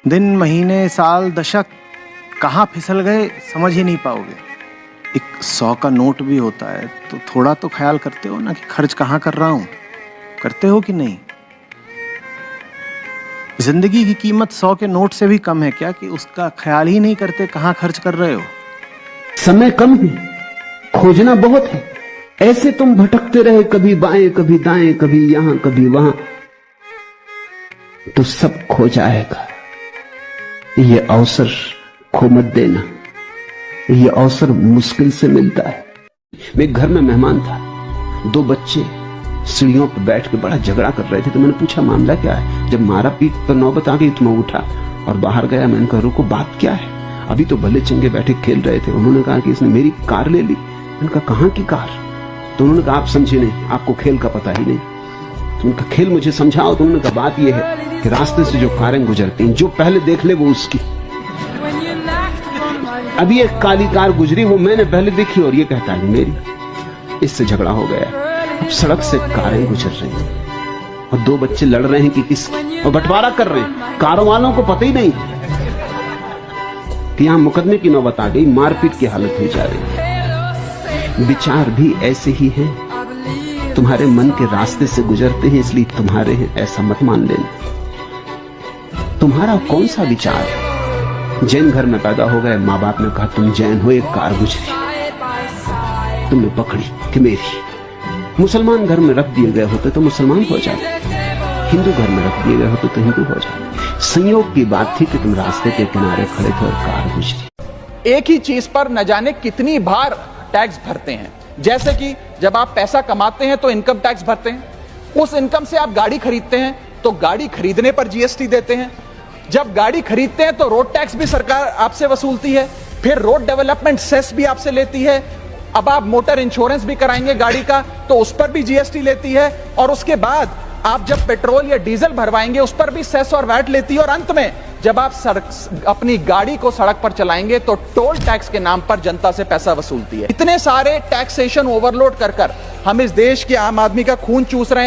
दिन, महीने, साल, दशक कहाँ फिसल गए समझ ही नहीं पाओगे। एक 100 का नोट भी होता है तो थोड़ा तो ख्याल करते हो ना कि खर्च कहाँ कर रहा हूँ। करते हो कि नहीं? जिंदगी की कीमत 100 के नोट से भी कम है क्या कि उसका ख्याल ही नहीं करते कहाँ खर्च कर रहे हो। समय कम है, खोजना बहुत है। ऐसे तुम भटकते रहे, कभी बाएं कभी दाएं, कभी यहां कभी वहां, तो सब खो जाएगा। ये अवसर खो मत देना, ये अवसर मुश्किल से मिलता है। मैं एक घर में मेहमान था, 2 बच्चे सीढ़ियों पर बैठ के बड़ा झगड़ा कर रहे थे। तो मैंने पूछा मामला क्या है। जब मारा पीट पर नौबत आ गई तो मैं उठा और बाहर गया। मैंने कहा रुको, बात क्या है? अभी तो भले चंगे बैठे खेल रहे थे। उन्होंने कहा कि इसने मेरी कार ले ली। मैंने कहा कहां की कार? तो उन्होंने कहा आप समझे नहीं, आपको खेल का पता ही नहीं। तो उनका खेल मुझे समझाओ। तो उन्होंने कहा बात यह है कि रास्ते से जो कारें गुजरती हैं, जो पहले देख ले वो उसकी। अभी एक काली कार गुजरी, वो मैंने पहले देखी और ये कहता है मेरी। इससे झगड़ा हो गया। अब सड़क से कारें गुजर रही हैं और 2 बच्चे लड़ रहे हैं कि किस, और बंटवारा कर रहे हैं। कार वालों को पता ही नहीं कि यहां मुकदमे की नौबत आ गई, मारपीट की हालत हो जा रही है। विचार भी ऐसे ही हैं, तुम्हारे मन के रास्ते से गुजरते हैं, इसलिए तुम्हारे हैं ऐसा मत मान लेना। तुम्हारा कौन सा विचार है? जैन घर में पैदा हो गए, माँ बाप ने कहा तुम जैन हो, एक कार गुजरी, तुमने पकड़ी कि मेरी। मुसलमान घर में रख दिए गए होते तो मुसलमान हो जाते, हिंदू घर में रख दिए गए होते तो हिंदू हो जाते। संयोग की बात थी कि तुम रास्ते के किनारे खड़े थे और कार गुजरी। एक ही चीज पर न जाने कितनी बार टैक्स भरते हैं। जैसे कि जब आप पैसा कमाते हैं तो इनकम टैक्स भरते हैं, उस इनकम से आप गाड़ी खरीदते हैं तो गाड़ी खरीदने पर जीएसटी देते हैं, जब गाड़ी खरीदते हैं तो रोड टैक्स भी सरकार आपसे वसूलती है, फिर रोड डेवलपमेंट सेस भी आपसे लेती है। अब आप मोटर इंश्योरेंस भी कराएंगे गाड़ी का तो उस पर भी जीएसटी लेती है, और उसके बाद आप जब पेट्रोल या डीजल भरवाएंगे उस पर भी सेस और वैट लेती है, और अंत में जब आप अपनी गाड़ी को सड़क पर चलाएंगे तो टोल टैक्स के नाम पर जनता से पैसा वसूलती है। इतने सारे टैक्सेशन ओवरलोड कर हम इस देश के आम आदमी का खून चूस रहे हैं।